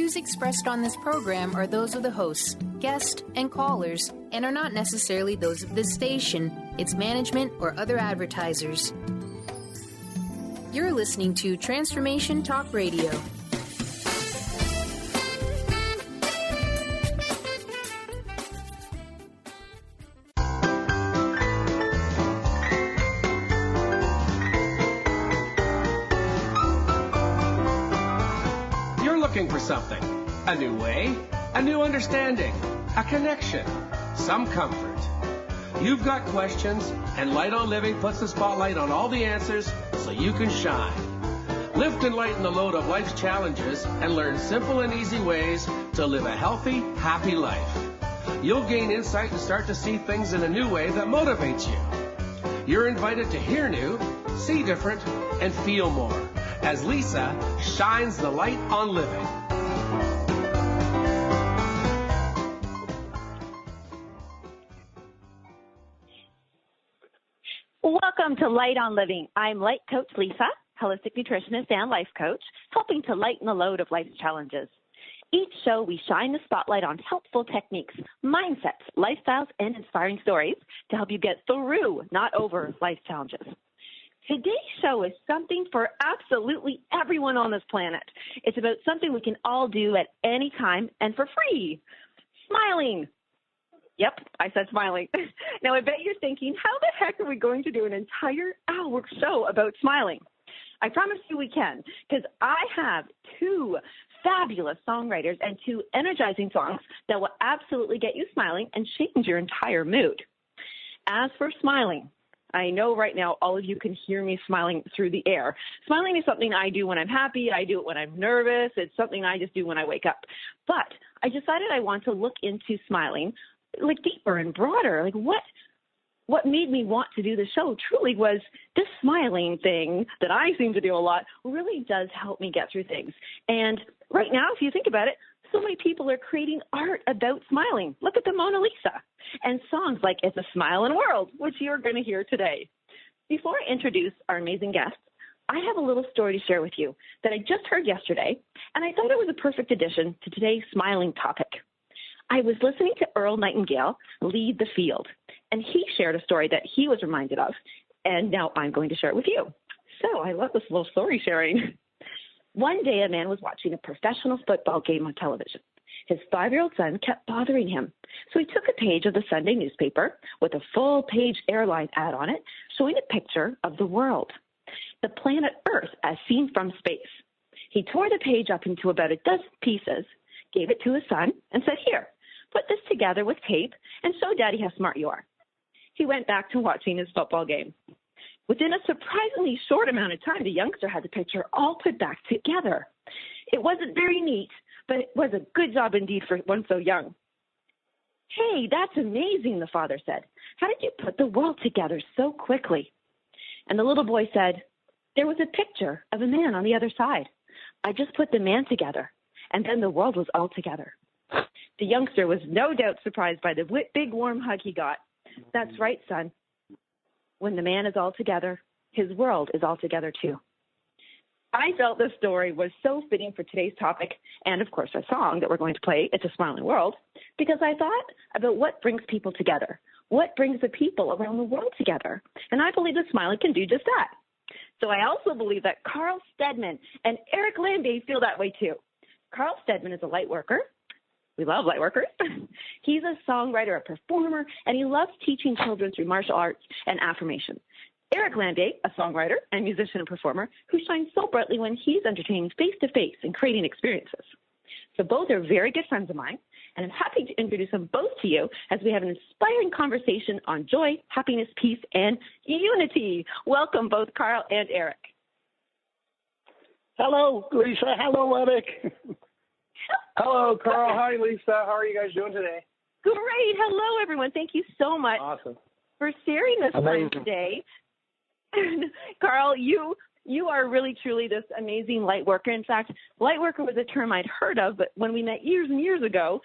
views expressed on this program are those of the hosts, guests, and callers, and are not necessarily those of this station, its management, or other advertisers. You're listening to Transformation Talk Radio. For something, a new way, a new understanding, a connection, some comfort. You've got questions, and Light on Living puts the spotlight on all the answers so you can shine. Lift and lighten the load of life's challenges and learn simple and easy ways to live a healthy, happy life. You'll gain insight and start to see things in a new way that motivates you. You're invited to hear new, see different, and feel more as Lisa shines the light on living. Welcome to Light on Living. I'm Light Coach Lisa, holistic nutritionist and life coach, helping to lighten the load of life's challenges. Each show, we shine the spotlight on helpful techniques, mindsets, lifestyles, and inspiring stories to help you get through, not over, life's challenges. Today's show is something for absolutely everyone on this planet. It's about something we can all do at any time and for free. Smiling. Yep, I said smiling. Now, I bet you're thinking, how the heck are we going to do an entire hour show about smiling? I promise you we can, because I have two fabulous songwriters and two energizing songs that will absolutely get you smiling and change your entire mood. As for smiling, I know right now all of you can hear me smiling through the air. Smiling is something I do when I'm happy. I do it when I'm nervous. It's something I just do when I wake up. But I decided I want to look into smiling like deeper and broader. Like what made me want to do the show truly was this smiling thing that I seem to do a lot really does help me get through things. And right now, if you think about it, so many people are creating art about smiling. Look at the Mona Lisa and songs like It's a Smiling World, which you're going to hear today. Before I introduce our amazing guests, I have a little story to share with you that I just heard yesterday, and I thought it was a perfect addition to today's smiling topic. I was listening to Earl Nightingale lead the field, and he shared a story that he was reminded of, and now I'm going to share it with you. So I love this little story sharing. One day, a man was watching a professional football game on television. His 5-year-old son kept bothering him, so he took a page of the Sunday newspaper with a full-page airline ad on it, showing a picture of the world, the planet Earth as seen from space. He tore the page up into about a dozen pieces, gave it to his son, and said, "Here, put this together with tape and show Daddy how smart you are." He went back to watching his football game. Within a surprisingly short amount of time, the youngster had the picture all put back together. It wasn't very neat, but it was a good job indeed for one so young. "Hey, that's amazing," the father said. "How did you put the world together so quickly?" And the little boy said, "There was a picture of a man on the other side. I just put the man together, and then the world was all together." The youngster was no doubt surprised by the big warm hug he got. "That's right, son. When the man is all together, his world is all together too." I felt this story was so fitting for today's topic and, of course, our song that we're going to play, It's a Smiling World, because I thought about what brings people together, what brings the people around the world together. And I believe that smiling can do just that. So I also believe that Carl Stedman and Eric Lambier feel that way too. Carl Stedman is a light worker. We love light workers. He's a songwriter, a performer, and he loves teaching children through martial arts and affirmation. Eric Lambier, a songwriter and musician and performer, who shines so brightly when he's entertaining face-to-face and creating experiences. So both are very good friends of mine, and I'm happy to introduce them both to you as we have an inspiring conversation on joy, happiness, peace, and unity. Welcome both Carl and Eric. Hello, Lisa. Hello, Eric. Hello, Carl. Hi, Lisa. How are you guys doing today? Great. Hello, everyone. Thank you so much for sharing this time today. Carl, you are really, truly this amazing light worker. In fact, light worker was a term I'd heard of, but when we met years and years ago,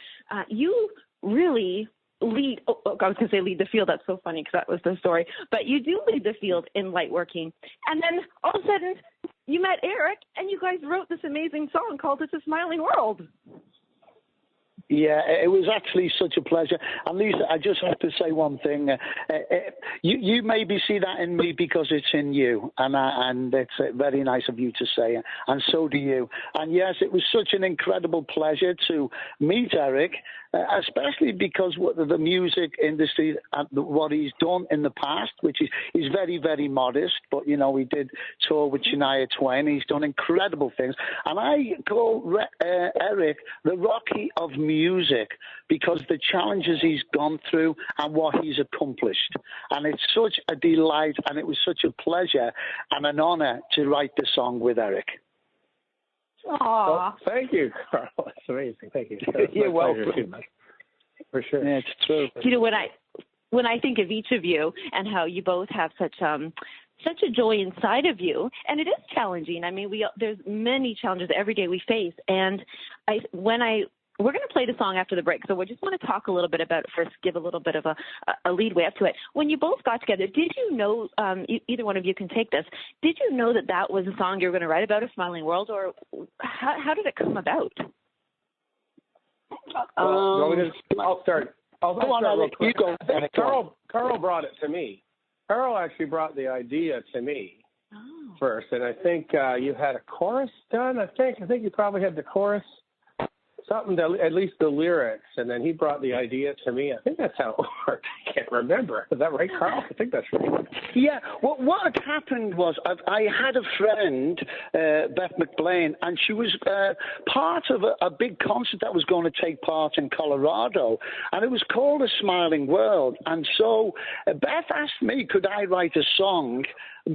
you really lead, I was going to say lead the field. That's so funny because that was the story. But you do lead the field in light working. And then all of a sudden, you met Eric, and you guys wrote this amazing song called It's a Smiling World. Yeah, it was actually such a pleasure. And Lisa, I just have to say one thing. You maybe see that in me because it's in you, and it's very nice of you to say, and so do you. And yes, it was such an incredible pleasure to meet Eric, especially because the music industry, what he's done in the past, which is very, very modest, but, you know, he did tour with Shania Twain. He's done incredible things. And I call Eric the Rocky of music because the challenges he's gone through and what he's accomplished. And it's such a delight, and it was such a pleasure and an honor to write the song with Eric. Aww. Well, thank you, Carl. That's amazing. Thank you. You're welcome. For sure. Yeah, it's true. You know, when I think of each of you and how you both have such a joy inside of you, and it is challenging. I mean, there's many challenges every day we face, and we're going to play the song after the break, so we just want to talk a little bit about it first, give a little bit of a lead way up to it. When you both got together, did you know, either one of you can take this, did you know that was a song you were going to write about, A Smiling World, or how did it come about? I'll start. I'll start real quick. Carl brought it to me. Carl actually brought the idea to me first, and I think you had a chorus done. I think you probably had the chorus, something at least the lyrics, and then he brought the idea to me. I think that's how it worked. I can't remember. Is that right, Carl? I think that's right. Yeah. Well, what had happened was I had a friend, Beth McBlain, and she was part of a big concert that was going to take part in Colorado, and it was called A Smiling World. And so Beth asked me, could I write a song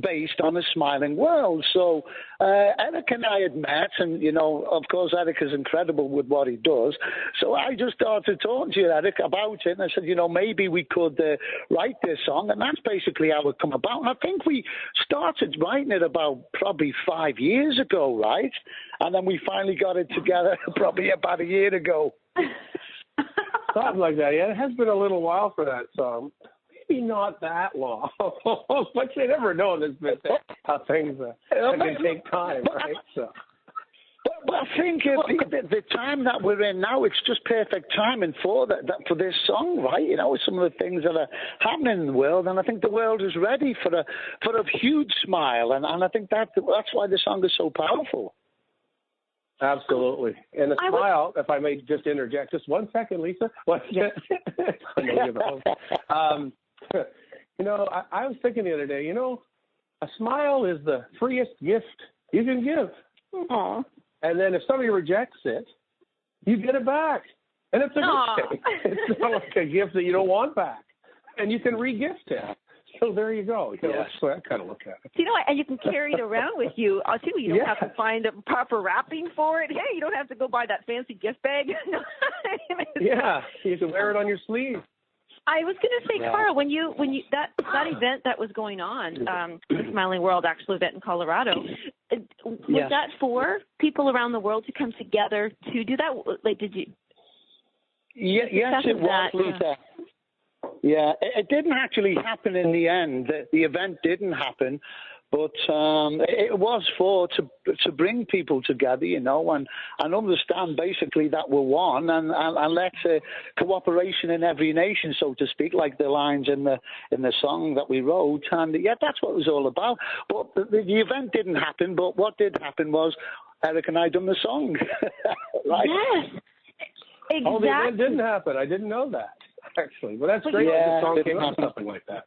based on A Smiling World? So Eric and I had met, and, you know, of course, Eric is incredible with what he does. So I just started talking to Eric about it, and I said, you know, maybe we could write this song, and that's basically how it come about. And I think we started writing it about probably 5 years ago, right? And then we finally got it together probably about a year ago. Something like that. Yeah, it has been a little while for that song. Maybe not that long, but you never know in this business how things can take time, right? So. But I think the time that we're in now, it's just perfect timing for this song, right? You know, some of the things that are happening in the world, and I think the world is ready for a huge smile, and I think that's why the song is so powerful. Absolutely. And the smile, if I may just interject, just 1 second, Lisa. I know you're the host. You know, I was thinking the other day, you know, a smile is the freest gift you can give. Aww. And then if somebody rejects it, you get it back. And it's a good thing. It's not like a gift that you don't want back. And you can re-gift it. So there you go. You know, that's the way I kind of look at it. You know, and you can carry it around with you, too. You don't have to find a proper wrapping for it. Hey, you don't have to go buy that fancy gift bag. Yeah, you can wear it on your sleeve. I was going to say, Carl, when you that event that was going on, the Smiling World actual event in Colorado, was that for people around the world to come together to do that? Like, did you? Yes, it was, Lisa. Yeah, it didn't actually happen in the end. The event didn't happen, but it was to bring people together, you know, and understand basically that we're one, and let's cooperation in every nation, so to speak, like the lines in the song that we wrote. And yeah, that's what it was all about. But the event didn't happen. But what did happen was Eric and I done the song. Right? Yes, exactly. Oh, the event didn't happen. I didn't know that. Actually, but that's great. Yeah, the song came out, something like that.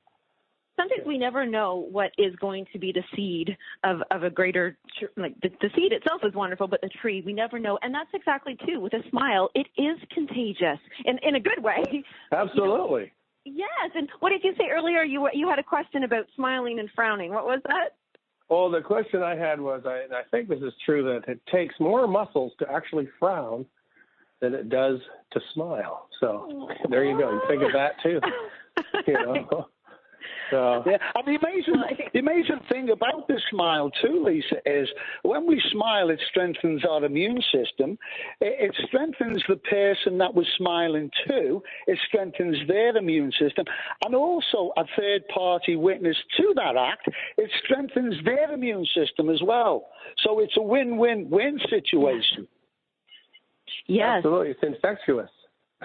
Sometimes we never know what is going to be the seed of a greater, like the seed itself is wonderful, but the tree, we never know. And that's exactly, too, with a smile, it is contagious in a good way. Absolutely. You know? Yes. And what did you say earlier? You had a question about smiling and frowning. What was that? Well, the question I had was, I think this is true, that it takes more muscles to actually frown than it does to smile. So there you go. You think of that too. You know. So. Yeah, and the amazing thing about the smile too, Lisa, is when we smile, it strengthens our immune system. It strengthens the person that we're smiling to. It strengthens their immune system, and also a third-party witness to that act. It strengthens their immune system as well. So it's a win-win-win situation. Yes. Absolutely. It's infectious.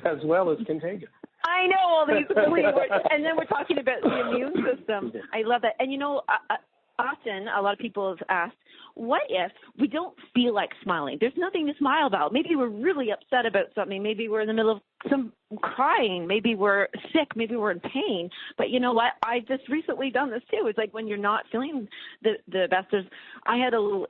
as well as contagious. I know all these weird words. And then we're talking about the immune system. I love that. And, often a lot of people have asked, what if we don't feel like smiling? There's nothing to smile about. Maybe we're really upset about something. Maybe we're in the middle of some crying. Maybe we're sick. Maybe we're in pain. But you know what? I just recently done this too. It's like when you're not feeling the best. I had a little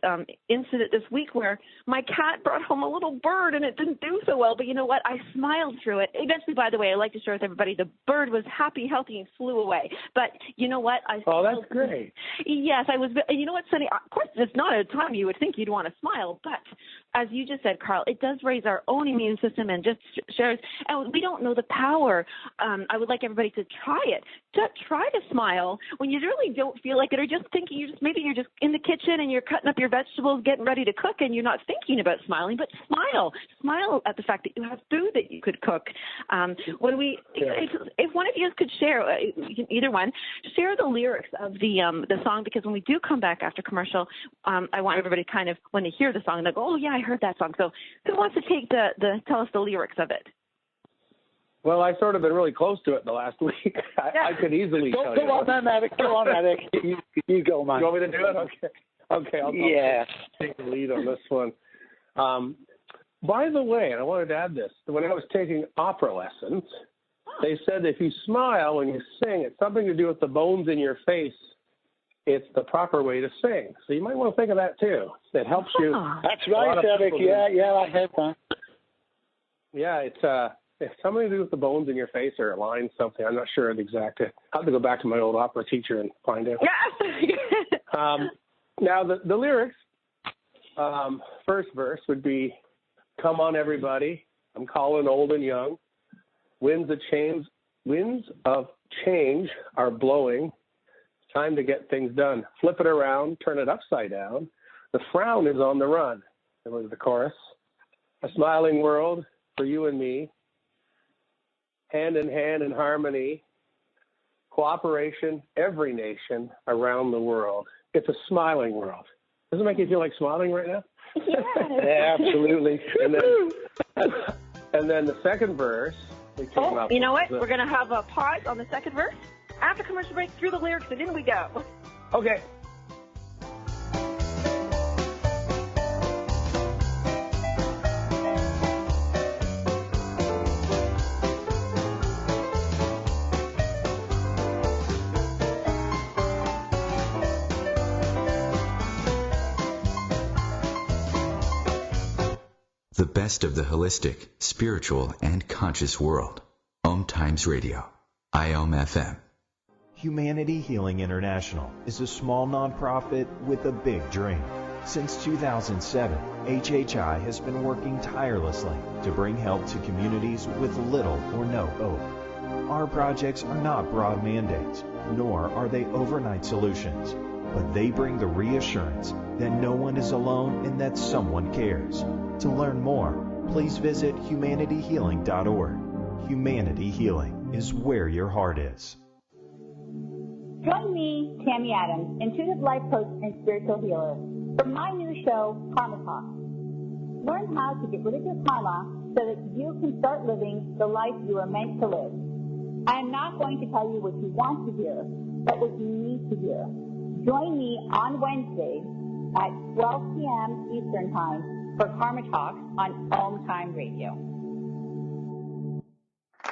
incident this week where my cat brought home a little bird and it didn't do so well. But you know what? I smiled through it. Eventually, by the way, I like to share with everybody, the bird was happy, healthy, and flew away. But you know what? Oh, that's great. Yes, I was. You know what, Sonny? Of course, it's not a time you would think you'd want to smile, but as you just said, Carl, it does raise our own immune system and just shares. And we don't know the power. I would like everybody to try it. Try to smile when you really don't feel like it, or just thinking maybe you're just in the kitchen and you're cutting up your vegetables, getting ready to cook, and you're not thinking about smiling. But smile at the fact that you have food that you could cook. If one of you could share, either one, share the lyrics of the song, because when we do come back after commercial, I want everybody kind of, when they hear the song, they'll go, oh yeah, I heard that song. So who wants to take tell us the lyrics of it? Well, I've sort of been really close to it the last week. I could easily tell you. Go on, Eric. Go on, Eric. You go, man. You want me to do it? Okay. I'll take the lead on this one. By the way, and I wanted to add this, when I was taking opera lessons, they said that if you smile when you sing, it's something to do with the bones in your face. It's the proper way to sing. So you might want to think of that too. It helps you. That's right, Eric. Yeah, I heard that. Yeah, it's something to do with the bones in your face or a line, something. I'm not sure the exact. I'll have to go back to my old opera teacher and find out. Yeah. Now, the lyrics, first verse would be, come on, everybody. I'm calling old and young. Winds of change are blowing. Time to get things done. Flip it around, turn it upside down. The frown is on the run. That was the chorus. A smiling world for you and me. Hand in hand in harmony. Cooperation, every nation around the world. It's a smiling world. Does it make you feel like smiling right now? Yeah, absolutely. And then the second verse. You know what? We're going to have a pause on the second verse. After commercial break, through the lyrics, and in we go. Okay. The best of the holistic, spiritual, and conscious world. Om Times Radio. IOM FM. Humanity Healing International is a small nonprofit with a big dream. Since 2007, HHI has been working tirelessly to bring help to communities with little or no hope. Our projects are not broad mandates, nor are they overnight solutions, but they bring the reassurance that no one is alone and that someone cares. To learn more, please visit humanityhealing.org. Humanity Healing is where your heart is. Join me, Tammy Adams, intuitive life coach and spiritual healer, for my new show, Karma Talk. Learn how to get rid of your karma so that you can start living the life you are meant to live. I am not going to tell you what you want to hear, but what you need to hear. Join me on Wednesday at 12 p.m. Eastern Time for Karma Talk on Om Time Radio.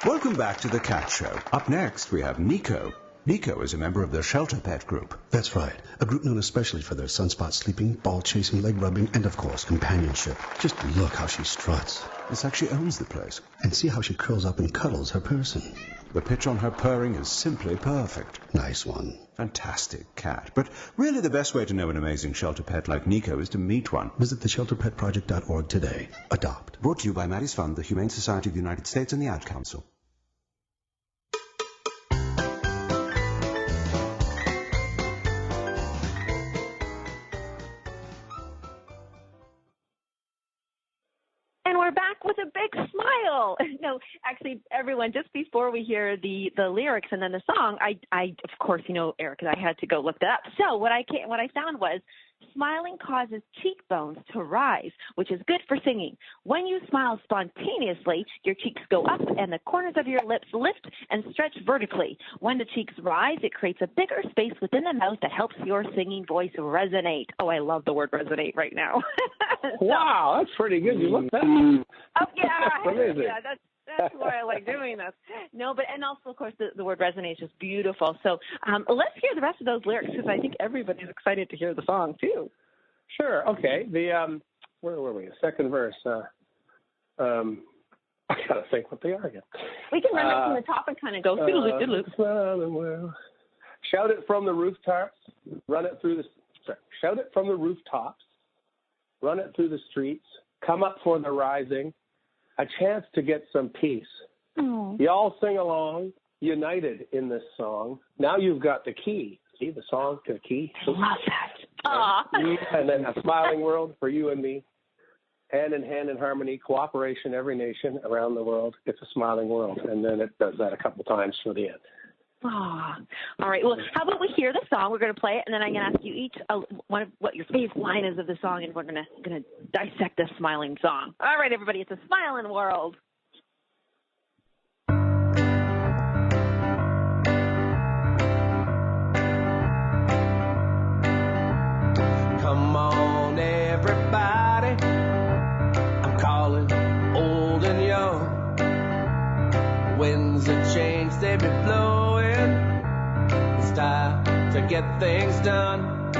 Welcome back to The Cat Show. Up next, we have Nico. Nico is a member of the Shelter Pet Group. That's right. A group known especially for their sunspot sleeping, ball chasing, leg rubbing, and of course, companionship. Just look how she struts. It's like she owns the place. And see how she curls up and cuddles her person. The pitch on her purring is simply perfect. Nice one. Fantastic cat. But really the best way to know an amazing shelter pet like Nico is to meet one. Visit theshelterpetproject.org today. Adopt. Brought to you by Maddie's Fund, the Humane Society of the United States, and the Ad Council. And we're back with a big smile. No, actually, everyone, just before we hear the lyrics and then the song, I of course, Eric, I had to go look that up. So what I found was Smiling causes cheekbones to rise, which is good for singing. When you smile spontaneously, your cheeks go up and the corners of your lips lift and stretch vertically. When the cheeks rise, it creates a bigger space within the mouth that helps your singing voice resonate. Oh, I love the word resonate right now. Wow, that's pretty good. You looked that up. Oh, yeah. Amazing. Yeah, that's why I like doing this. No, but, and also, of course, the word resonate is just beautiful. So let's hear the rest of those lyrics because I think everybody's excited to hear the song, too. Sure. Okay. The, where were we? The second verse. I got to think what they are again. We can run up from the top and kind of go through. Shout it from the rooftops, run it through the, shout it from the rooftops, run it through the streets, come up for the rising, a chance to get some peace. Oh. You all sing along, united in this song. Now you've got the key. See the song to the key? I love that. Aww. And then a smiling world for you and me. Hand in harmony, cooperation, every nation around the world. It's a smiling world. And then it does that a couple times for the end. Ah, all right. Well, how about we hear the song? We're going to play it, and then I'm going to ask you each what your favorite line is of the song, and we're going to dissect this smiling song. All right, everybody, it's a smiling world. Come on, everybody. I'm calling old and young. Winds of change, they be blowing. It's time to get things done.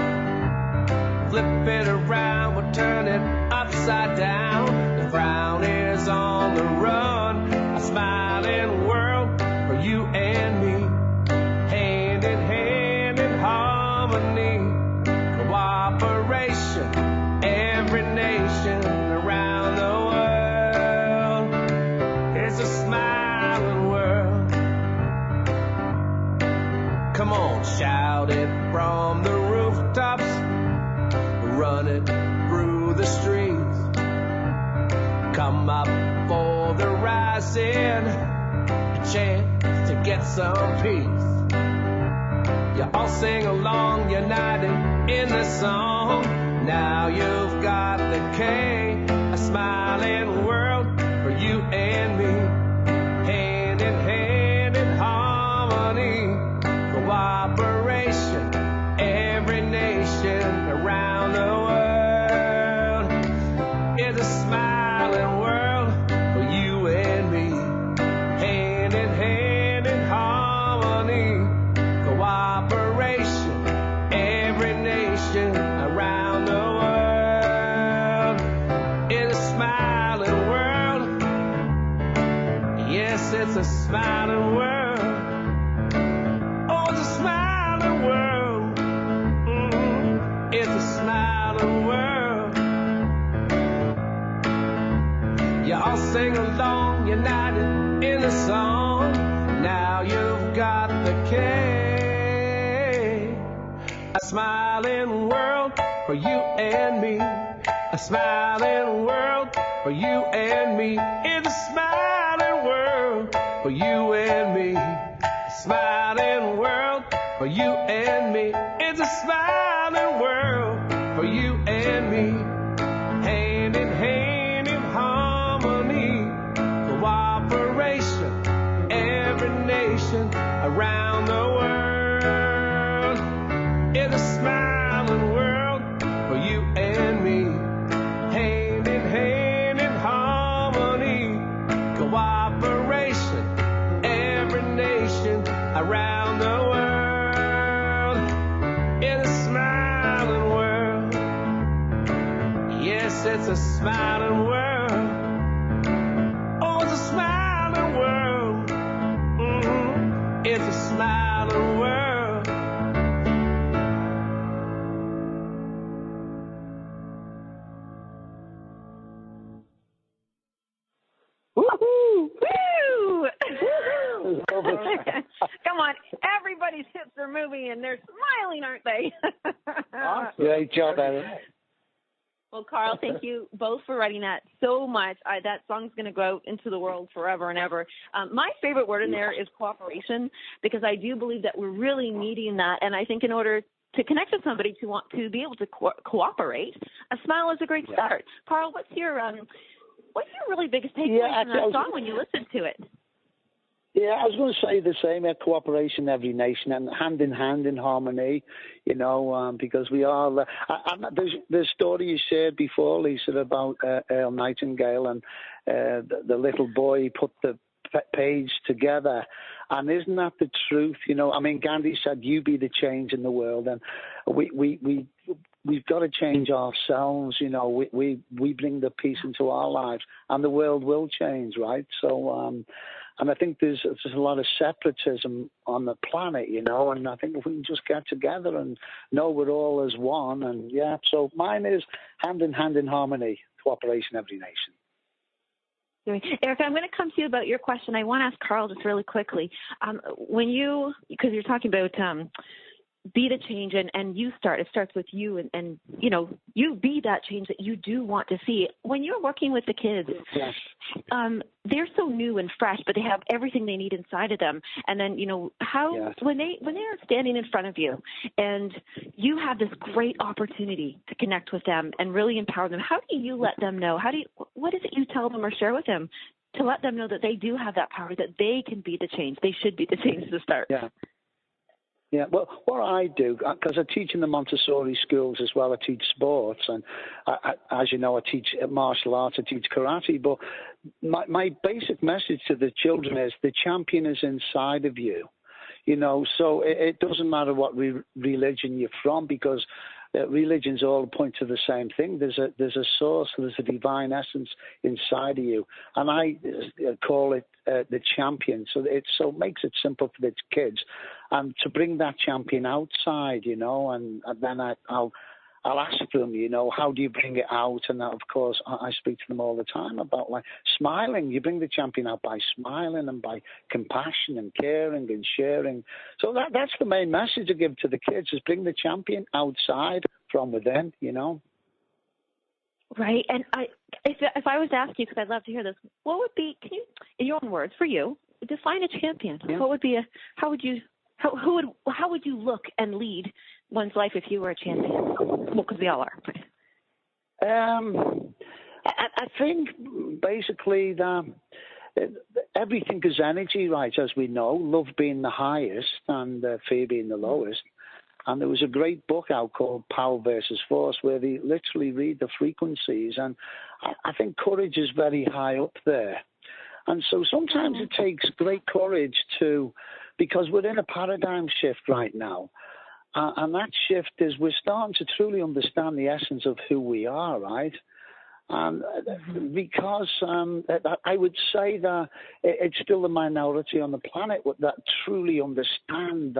Flip it around, we'll turn it upside down. The frown is on the run. A smiling world for you and me. Hand in harmony. Cooperation, every nation around the world. It's a smiling world. Come on, shout it from the rooftops, run it through the streets. Come up for the rising, a chance to get some peace. You all sing along, united in the song. Now you've got the K, a smiling world for you and me. Hand in harmony, cooperation, every nation around the world. It's a smiling world for you and me. Hand in harmony, cooperation, every nation around the world. It's a smiling world. Yes, it's a smiling world. Oh, it's a smiling world. It's a smiling world. You all sing along, united in the song. Now you've got the K. A smiling world for you and me. A smiling world for you and me. It's a smiling world for you and me. A smiling world for you and me. It's a smiling world for you and me. Hand in harmony, cooperation, every nation around the world. It's a smiling world for you and me. Hand in harmony, cooperation, every nation around the world. It's a smiling world. Yes, it's a smiling world. Oh, it's a smiling world. It's a smiling world. Woo-hoo! Woo! Come on, everybody's hips are moving and they're smiling, aren't they? Awesome. Great job, Ellen. Well, Carl, thank you both for writing that so much. That song's going to go out into the world forever and ever. My favorite word in there is cooperation, because I do believe that we're really needing that. And I think in order to connect with somebody, to want to be able to cooperate, a smile is a great start. Carl, what's your really biggest takeaway from that song when you listen to it? Yeah, I was going to say the same. Cooperation, every nation, and hand in harmony. Because we are. The story you shared before, Lisa, about Earl Nightingale and the little boy put the page together, and isn't that the truth? Gandhi said, "You be the change in the world," and we've got to change ourselves. We bring the peace into our lives, and the world will change, right? So. And I think there's a lot of separatism on the planet, and I think if we can just get together and know we're all as one, and so mine is hand in harmony, cooperation, every nation. Eric, I'm going to come to you about your question. I want to ask Carl just really quickly. Because you're talking about be the change and you start. It starts with you and you be that change that you do want to see. When you're working with the kids, they're so new and fresh, but they have everything they need inside of them. And then, when they're standing in front of you and you have this great opportunity to connect with them and really empower them, how do you let them know? What is it you tell them or share with them to let them know that they do have that power, that they can be the change? They should be the change to start. Yeah, well, what I do, because I teach in the Montessori schools as well, I teach sports, and as you know, I teach martial arts, I teach karate, but my basic message to the children is the champion is inside of you, so it doesn't matter what religion you're from, because religions all point to the same thing. There's a source, there's a divine essence inside of you, and I call it the champion. So it makes it simple for the kids, and to bring that champion outside, and then I'll ask them, how do you bring it out? And of course, I speak to them all the time about smiling. You bring the champion out by smiling and by compassion and caring and sharing. So that's the main message I give to the kids, is bring the champion outside from within, Right. And if I was to ask you, because I'd love to hear this, what would be, can you, in your own words, for you, define a champion? Yeah. What would be how would you look and lead one's life if you were a champion? Well, because we all are. I think basically that everything is energy, right, as we know, love being the highest and fear being the lowest. And there was a great book out called Power versus Force, where they literally read the frequencies. And I think courage is very high up there. And so sometimes it takes great courage because we're in a paradigm shift right now. And that shift is we're starting to truly understand the essence of who we are, right? Because I would say that it's still the minority on the planet that truly understand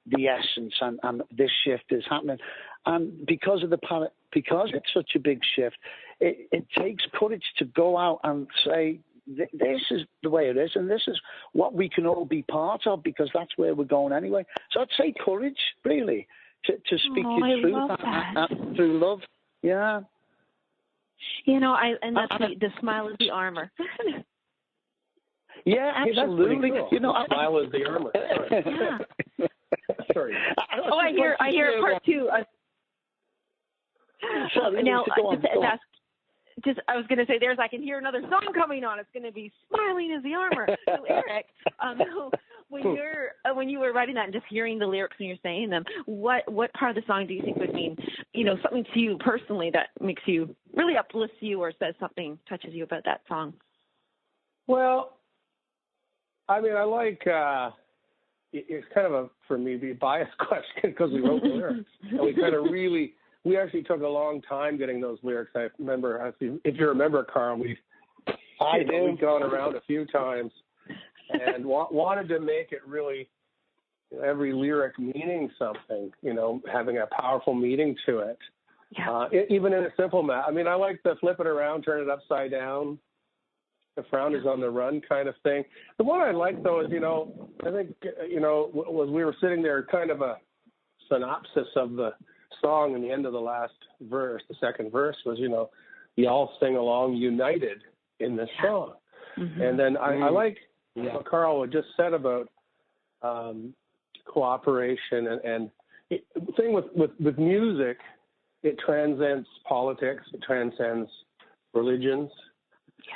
the essence and this shift is happening. And because it's such a big shift, it takes courage to go out and say, this is the way it is, and this is what we can all be part of, because that's where we're going anyway. So I'd say courage, really, to speak your truth through love. Yeah. And that's the smile is the armor. Yeah, absolutely. Cool. Smile is the armor. Yeah. Sorry. I hear part two. Sorry, now, go on. I was going to say, I can hear another song coming on. It's going to be "Smiling is the Armor." So, Eric, when you were writing that and just hearing the lyrics when you're saying them, what part of the song do you think would mean, something to you personally that makes you really uplifts you or says something, touches you about that song? Well, I mean, I like. It's kind of for me, a biased question because we wrote the lyrics and we kind of really. We actually took a long time getting those lyrics. I remember, if you remember, Carl, we've gone around a few times and wanted to make it really, every lyric meaning something, having a powerful meaning to it. Yeah. Even in a simple I mean, I like the flip it around, turn it upside down. The frown is on the run kind of thing. The one I like, though, is, I think, was we were sitting there, kind of a synopsis of the song in the end of the last verse. The second verse was, you all sing along united in this song. Mm-hmm. And then I like what Carl had just said about cooperation and the thing with music, it transcends politics, it transcends religions.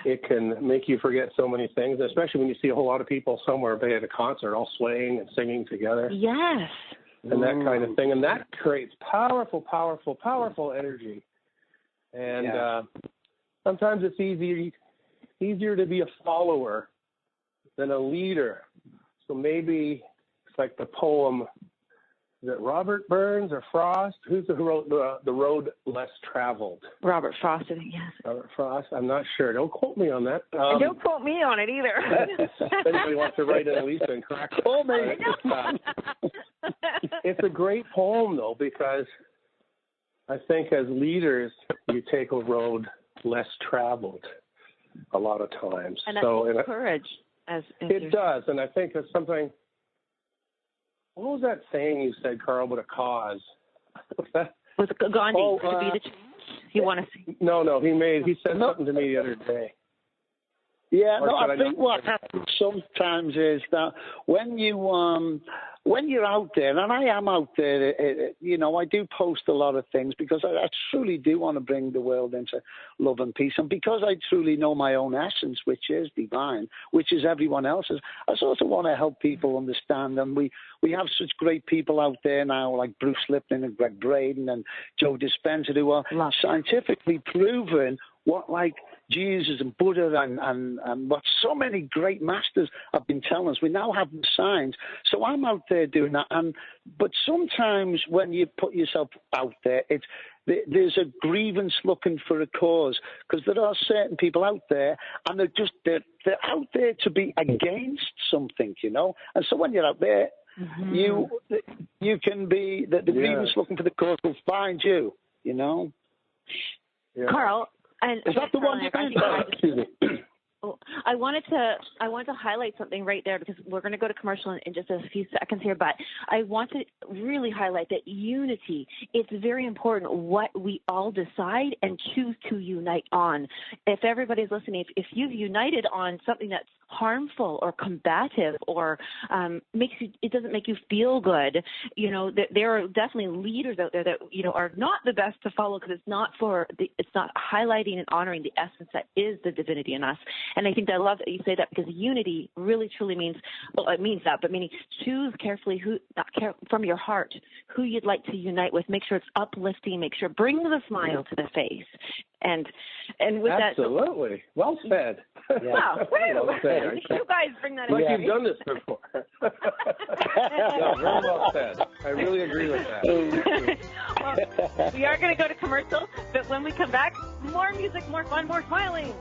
Yeah. It can make you forget so many things, especially when you see a whole lot of people somewhere at a concert all swaying and singing together. Yes. And that kind of thing. And that creates powerful, powerful, powerful energy. And sometimes it's easier to be a follower than a leader. So maybe it's like the poem, is it Robert Burns or Frost? Who wrote The Road Less Traveled? Robert Frost, I think, yes. Robert Frost? I'm not sure. Don't quote me on that. Don't quote me on it either. If anybody wants to write in Lisa and correct me. It's a great poem, though, because I think as leaders, you take a road less traveled a lot of times. And that takes courage. It does, and I think it's something. What was that saying you said, Carl, about a cause? Was it Gandhi to be the change? You want to see? No. He said something to me the other day. Yeah, no, I think what happens sometimes is that when you're out there, and I am out there, I do post a lot of things because I truly do want to bring the world into love and peace. And because I truly know my own essence, which is divine, which is everyone else's, I sort of want to help people understand. And we have such great people out there now, like Bruce Lipton and Greg Braden and Joe Dispenza, who are scientifically proven what, like, Jesus and Buddha and what so many great masters have been telling us. We now have the signs. So I'm out there doing that. But sometimes when you put yourself out there, there's a grievance looking for a cause, because there are certain people out there, and they're out there to be against something, And so when you're out there, you can be the grievance looking for the cause will find you, Yeah. Carl. Is that the one you Excuse me. I wanted to highlight something right there, because we're going to go to commercial in just a few seconds here, but I want to really highlight that unity, it's very important what we all decide and choose to unite on. If everybody's listening, if you've united on something that's harmful or combative or it doesn't make you feel good, there are definitely leaders out there that are not the best to follow, because it's not highlighting and honoring the essence that is the divinity in us. And I think that I love that you say that, because unity really truly means, well, it means that, but meaning choose carefully from your heart who you'd like to unite with. Make sure it's uplifting. Make sure bring the smile to the face. And with absolutely. Well said. Yeah. Wow. Well said. You guys bring that like in. You've done this before. Yeah, very well said. I really agree with that. Well, we are going to go to commercial, but when we come back, more music, more fun, more smiling.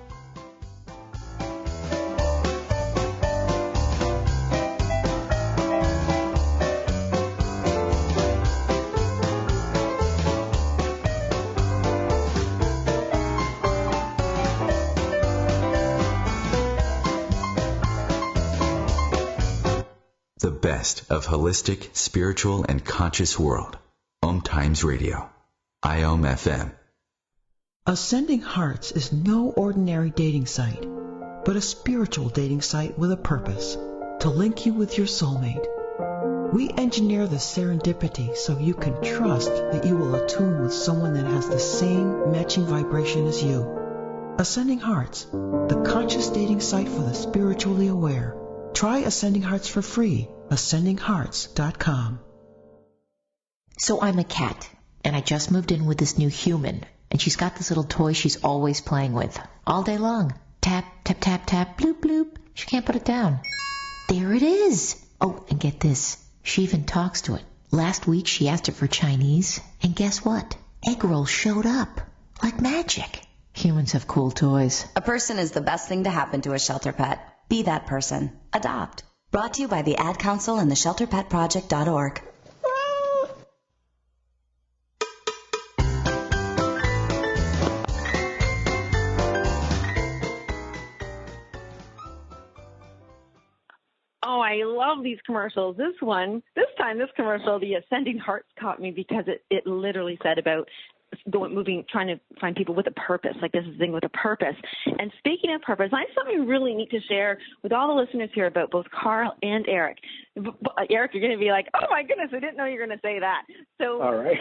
The best of holistic, spiritual, and conscious world. Times Radio. IOM FM. Ascending Hearts is no ordinary dating site, but a spiritual dating site with a purpose, to link you with your soulmate. We engineer the serendipity so you can trust that you will attune with someone that has the same matching vibration as you. Ascending Hearts, the conscious dating site for the spiritually aware. Try Ascending Hearts for free. AscendingHearts.com. So I'm a cat, and I just moved in with this new human, and she's got this little toy she's always playing with, all day long. Tap, tap, tap, tap, bloop, bloop. She can't put it down. There it is. Oh, and get this. She even talks to it. Last week she asked it for Chinese, and guess what? Egg rolls showed up. Like magic. Humans have cool toys. A person is the best thing to happen to a shelter pet. Be that person. Adopt. Brought to you by the Ad Council and the ShelterPetProject.org. Oh, I love these commercials. This commercial, the Ascending Hearts, caught me because it literally said about trying to find people with a purpose, like this is a thing with a purpose. And speaking of purpose, I have something really neat to share with all the listeners here about both Carl and Eric. Eric, you're going to be like, oh my goodness, I didn't know you were going to say that. So all right.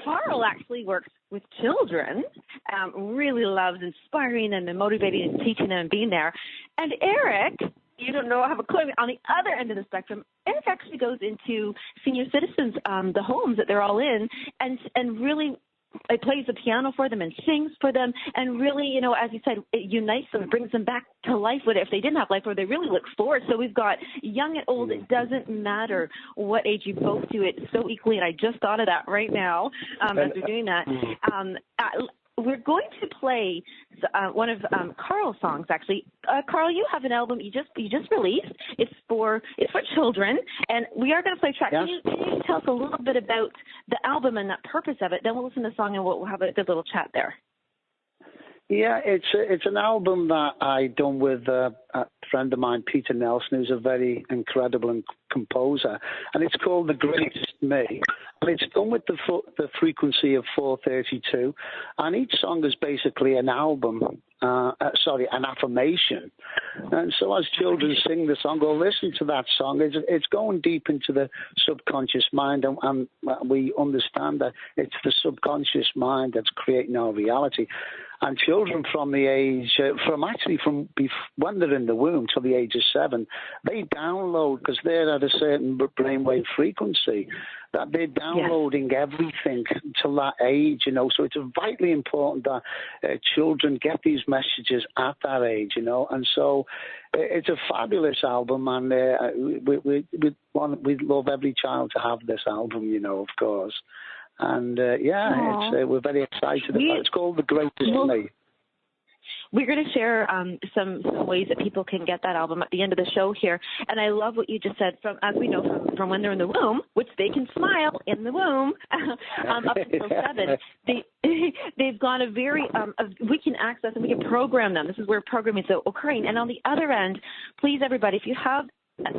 Carl actually works with children, really loves inspiring them and motivating and teaching them and being there. And Eric, you don't know, I have a clue. On the other end of the spectrum, Eric actually goes into senior citizens, the homes that they're all in, and really plays the piano for them and sings for them, and really, you know, as you said, it unites them, it brings them back to life with it. If they didn't have life, or they really look forward. So we've got young and old. It doesn't matter what age you both do it so equally, and I just thought of that right now as we're doing that. We're going to play one of Carl's songs. Actually, Carl, you have an album you just released. It's for children, and we are going to play a track. Yes. Can you tell us a little bit about the album and that purpose of it? Then we'll listen to the song and we'll have a good little chat there. Yeah, it's an album that I done with a friend of mine, Peter Nelson, who's a very incredible composer, and it's called The Greatest Me. And it's done with the frequency of 432, and each song is basically an album, an affirmation. And so as children sing the song or listen to that song, it's going deep into the subconscious mind, and we understand that it's the subconscious mind that's creating our reality. And children from the age, from when they're in the womb till the age of 7, they download, because they're at a certain brainwave frequency, that they're downloading everything till that age, you know. So it's vitally important that children get these messages at that age, you know. And so it's a fabulous album, and we'd love every child to have this album, you know, of course. And we're very excited about it. It's called The Greatest Me. We're going to share some ways that people can get that album at the end of the show here. And I love what you just said, as we know from when they're in the womb, which they can smile in the womb, up until 7. They've got a very, we can access and we can program them. This is where programming is occurring. And on the other end, please, everybody, if you have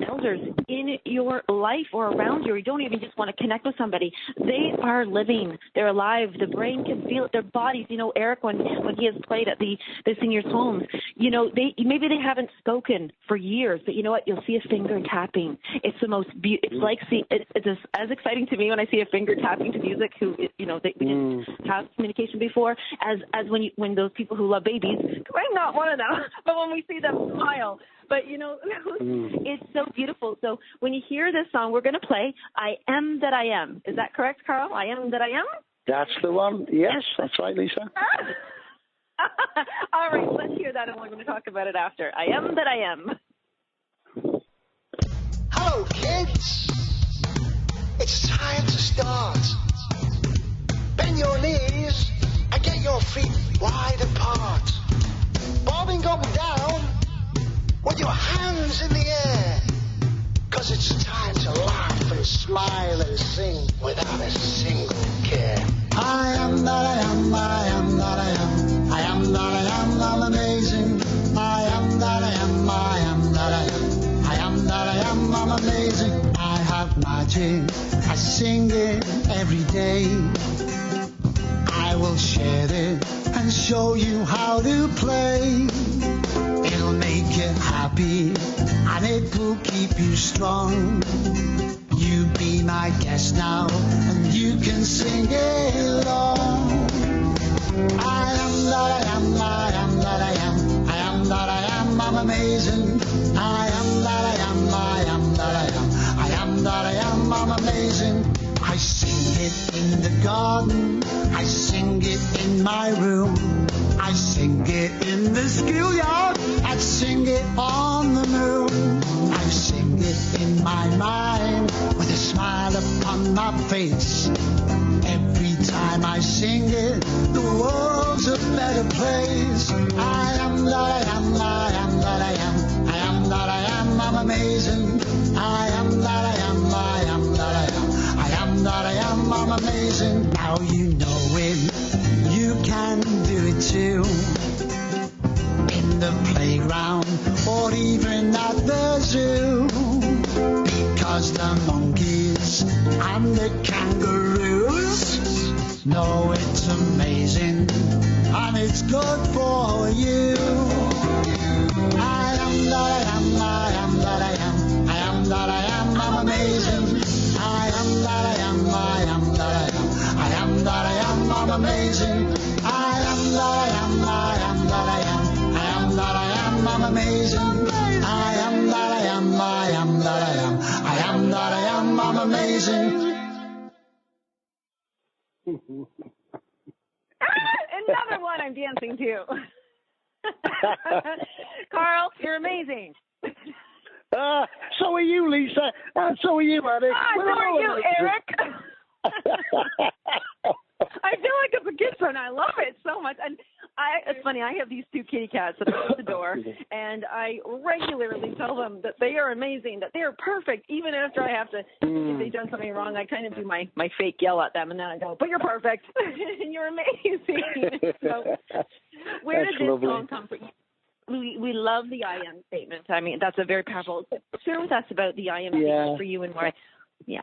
elders in your life or around you, or you don't even just want to connect with somebody, they are living, they're alive, the brain can feel it, their bodies, you know, Eric, when he has played at the seniors' homes, you know, maybe they haven't spoken for years, but you know what, you'll see a finger tapping. It's the most it's like, it's as exciting to me when I see a finger tapping to music who, you know, we didn't have communication before, as when those people who love babies, I'm not one of them, but when we see them smile. But, you know, it's so beautiful. So when you hear this song, we're going to play I Am That I Am. Is that correct, Carl? I Am That I Am? That's the one. Yes, that's right, Lisa. All right, let's hear that, and we're going to talk about it after. I Am That I Am. Hello, kids. It's time to start. Bend your knees and get your feet wide apart. Bobbing up and down with your hands in the air, 'cause it's time to laugh and smile and sing without a single care. I am that I am, I am that I am, I am that I am, I'm amazing. I am that I am, I am that I am, I am that I am, I'm amazing. I have magic, I sing it every day. I will share it and show you how to play. It'll make you happy, and it will keep you strong. You be my guest now, and you can sing along. I am that I am, I am that I am, I am that I am, I'm amazing. I am that I am, I am that I am, I am that I am, I'm amazing. I sing it in the garden, I sing it in my room, I sing it in the schoolyard, I sing it on the moon. I sing it in my mind with a smile upon my face. Every time I sing it, the world's a better place. I am that I am, I am that I am, I am that I am, I'm amazing. I am that I am, I am that I am, I am that I am, I'm amazing. Now you know it, you can do it too. In the playground or even at the zoo, because the monkeys and the kangaroos know it's amazing and it's good for you. I am that I am, I am that I am, I am that I am, I'm amazing. I am that I am, I am that I am, I am that I am, I'm amazing. I am that I am, I am that I am, I am that I am, I'm amazing. I am that I am, I am that I am, I am that I am, I'm amazing. Another one I'm dancing to. Carl, you're amazing. So are you, Lisa. So are you, Eric. So are you, Eric. I feel like it's a kid son. I love it so much. And it's funny, I have these 2 kitty cats that are at the door, and I regularly tell them that they are amazing, that they are perfect, even after I have to, if they've done something wrong, I kind of do my fake yell at them, and then I go, but you're perfect, and you're amazing. So where did this song come from? We love the I am statement. I mean, that's a very powerful. Share with us about the I am statement for you and why. Yeah.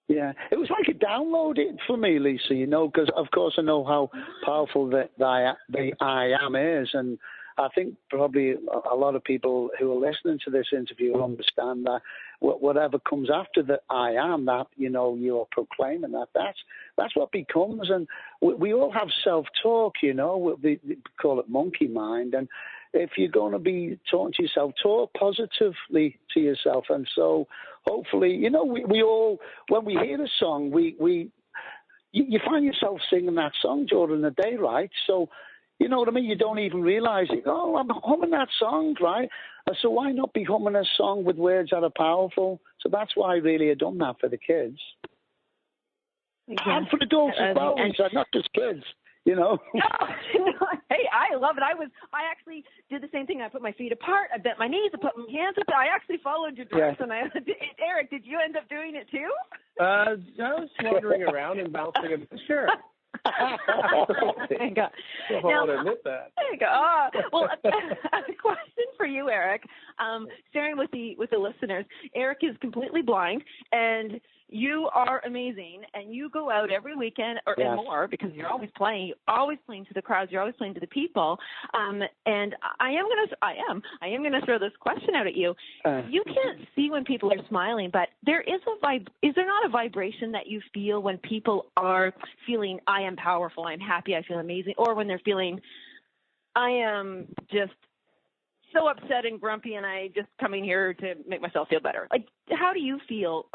Yeah, it was like a download it for me, Lisa, because of course I know how powerful the I am is, and I think probably a lot of people who are listening to this interview will understand that whatever comes after the I am, that, you're proclaiming that's what becomes. And we all have self-talk, we call it monkey mind, and if you're going to be talking to yourself, talk positively to yourself. And so hopefully, we all, when we hear a song, you find yourself singing that song during the day, right? So, you know what I mean? You don't even realize it. Oh, I'm humming that song, right? So why not be humming a song with words that are powerful? So that's why really I've done that for the kids. Yeah. And for adults as well, not just kids. No, hey, I love it. I actually did the same thing. I put my feet apart. I bent my knees. I put my hands up. I actually followed your direction. Eric, did you end up doing it too? I was wandering around and bouncing it. Sure. Thank God. I want to admit that. Well, a question for you, Eric. Sharing with the listeners, Eric is completely blind, and you are amazing, and you go out every weekend and more because you're always playing to the crowds, you're always playing to the people. And I am gonna throw this question out at you. You can't see when people are smiling, but there is is there not a vibration that you feel when people are feeling I am powerful, I'm happy, I feel amazing, or when they're feeling I am just so upset and grumpy and I just coming here to make myself feel better? Like, how do you feel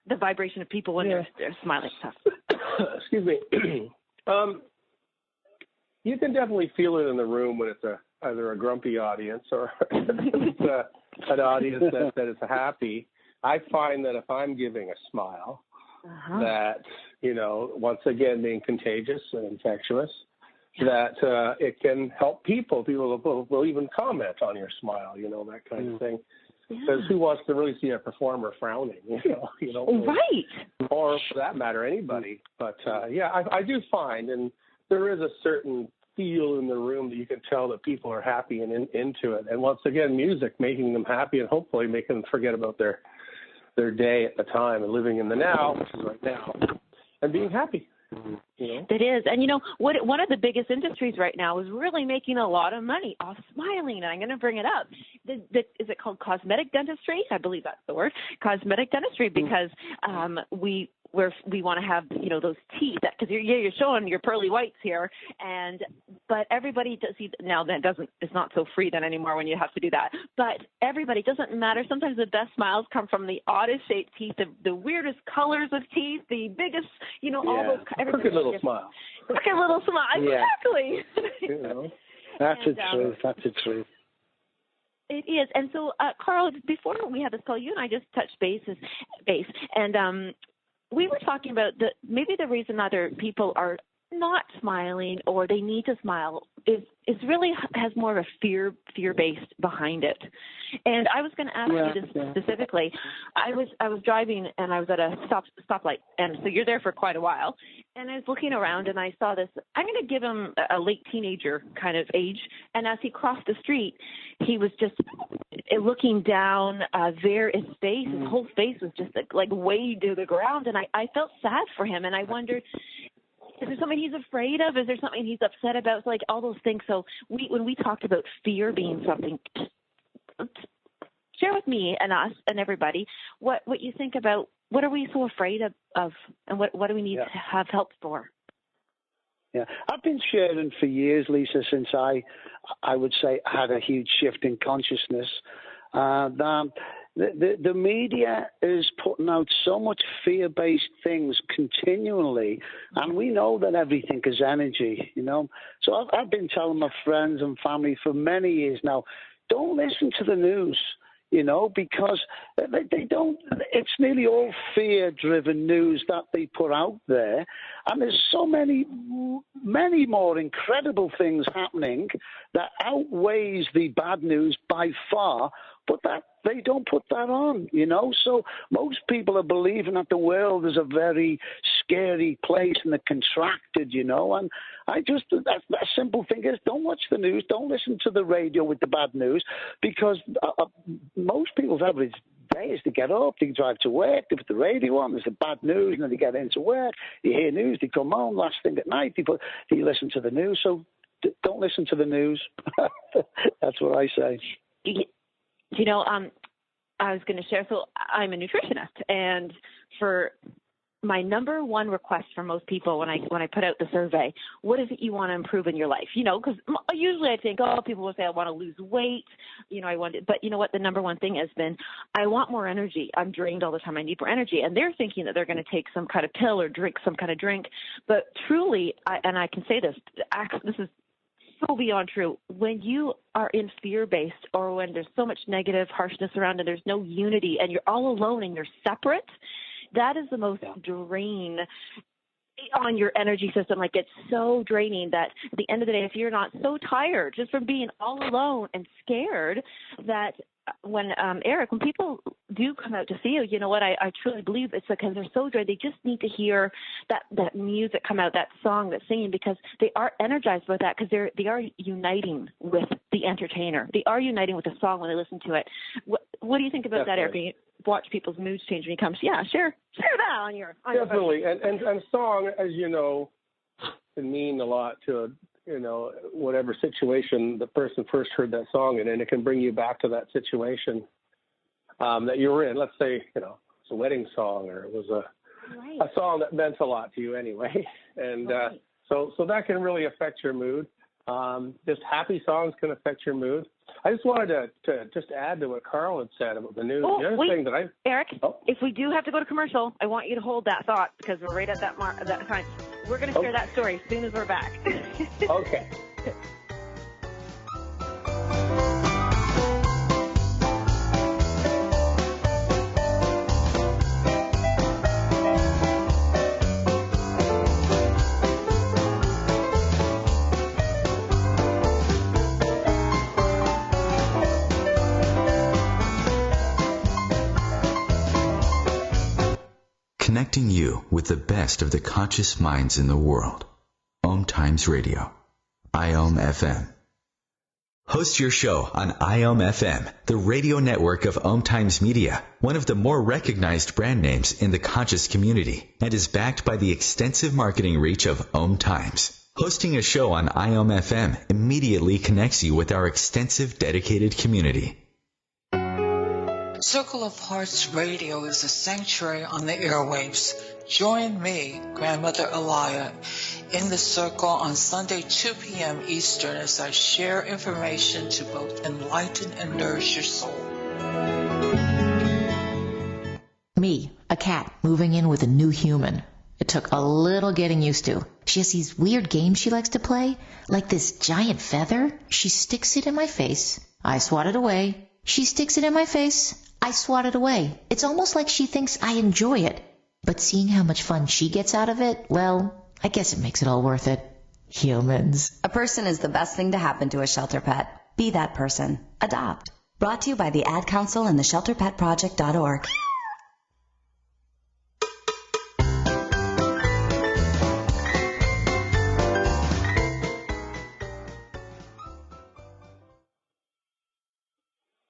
the vibration of people when they're smiling stuff? Excuse me. You can definitely feel it in the room when it's either a grumpy audience or it's an audience that is happy. I find that if I'm giving a smile, that, once again, being contagious and infectious, that it can help people. People will even comment on your smile, that kind of thing. Because who wants to really see a performer frowning, Right. Or for that matter, anybody. But, I do find, and there is a certain feel in the room that you can tell that people are happy and into it. And once again, music making them happy and hopefully making them forget about their day at the time and living in the now, which is right now, and being happy. It is. And, one of the biggest industries right now is really making a lot of money off smiling. And I'm going to bring it up. Is it called cosmetic dentistry? I believe that's the word, cosmetic dentistry, because we want to have, those teeth, because you're showing your pearly whites here. But everybody does see now that it's not so free then anymore when you have to do that. But everybody, doesn't matter. Sometimes the best smiles come from the oddest shaped teeth, the weirdest colors of teeth, the biggest, all those. Crooked little smile. Crooked little smile. Exactly. That's the truth. That's the truth. It is. And so, Carl, before we had this call, you and I just touched base, and we were talking about maybe the reason other people are not smiling or they need to smile is really has more of a fear based behind it. And I was going to ask you this specifically. I was driving and I was at a stoplight, and so you're there for quite a while. And I was looking around and I saw this. I'm going to give him a late teenager kind of age. And as he crossed the street, he was just looking down his face. His whole face was just like weighed to the ground. And I felt sad for him. And I wondered, Is there something he's afraid of? Is there something he's upset about? It's like all those things. So when we talked about fear being something, share with me and us and everybody what you think about what are we so afraid of and what do we need to have help for? Yeah, I've been sharing for years, Lisa, since I would say had a huge shift in consciousness. The media is putting out so much fear-based things continually, and we know that everything is energy, you know. So I've been telling my friends and family for many years now, don't listen to the news. You know, because they don't, it's nearly all fear-driven news that they put out there. And there's so many more incredible things happening that outweighs the bad news by far, but that they don't put that on, you know. So most people are believing that the world is a very scary place and they're contracted, you know. And that simple thing is don't watch the news, don't listen to the radio with the bad news, because most people's average day is to get up, they drive to work, they put the radio on, there's the bad news, and then they get into work, you hear news, they come home, last thing at night, they listen to the news. So don't listen to the news. That's what I say. You know, I was going to share, so I'm a nutritionist, and for my number one request for most people when I put out the survey, what is it you want to improve in your life? You know, because usually I think, people will say I want to lose weight, you know, but you know what, the number one thing has been, I want more energy. I'm drained all the time. I need more energy. And they're thinking that they're going to take some kind of pill or drink some kind of drink. But truly, and I can say this is so beyond true. When you are in fear-based or when there's so much negative harshness around and there's no unity and you're all alone and you're separate, that is the most drain on your energy system. Like, it's so draining that at the end of the day, if you're not so tired just from being all alone and scared, that when Eric, when people do come out to see you, you know what, I truly believe it's because they're so drained. They just need to hear that music come out, that song, that singing, because they are energized by that, because they are uniting with the entertainer. They are uniting with the song when they listen to it. What do you think about that, Eric? You watch people's moods change when you come. Yeah, share that on your definitely. And song, as you know, can mean a lot to whatever situation the person first heard that song in, and it can bring you back to that situation that you were in. Let's say, it's a wedding song, or it was a song that meant a lot to you anyway. And so that can really affect your mood. Just happy songs can affect your mood. I just wanted to just add to what Carl had said about the news. The other thing that Eric, if we do have to go to commercial, I want you to hold that thought, because we're right at that time. We're going to share that story as soon as we're back. Okay. Connecting you with the best of the conscious minds in the world. Times Radio. IOM FM. Host your show on IOM FM, the radio network of Times Media, one of the more recognized brand names in the conscious community, and is backed by the extensive marketing reach of Times. Hosting a show on IOM FM immediately connects you with our extensive dedicated community. Circle of Hearts Radio is a sanctuary on the airwaves. Join me, Grandmother Elia, in the circle on Sunday 2 p.m. Eastern as I share information to both enlighten and nourish your soul. Me, a cat, moving in with a new human. It took a little getting used to. She has these weird games she likes to play, like this giant feather. She sticks it in my face. I swat it away. She sticks it in my face. I swat it away. It's almost like she thinks I enjoy it. But seeing how much fun she gets out of it, well, I guess it makes it all worth it. Humans. A person is the best thing to happen to a shelter pet. Be that person. Adopt. Brought to you by the Ad Council and the ShelterPetProject.org.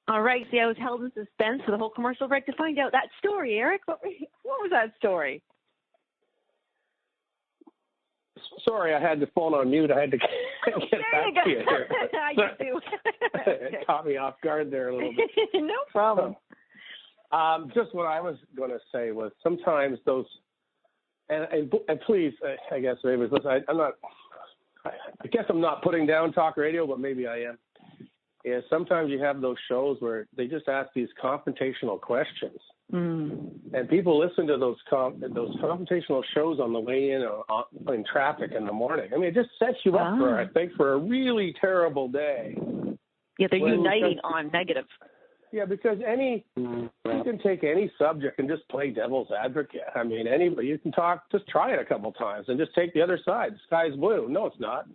All right, see, I was held in suspense for the whole commercial break to find out that story, Eric. What was that story? sorry, I had the phone on mute. I had to get back to you here. You do. It caught me off guard there a little bit. No problem. Just what I was going to say was sometimes those, and please, I guess maybe listen, I guess I'm not putting down talk radio, but maybe I am. Is sometimes you have those shows where they just ask these confrontational questions. And people listen to those confrontational shows on the way in traffic in the morning. I mean, it just sets you up for a really terrible day. Yeah, they're uniting on negative. Yeah, because you can take any subject and just play devil's advocate. I mean, anybody, you can just try it a couple times and just take the other side. The sky's blue. No, it's not.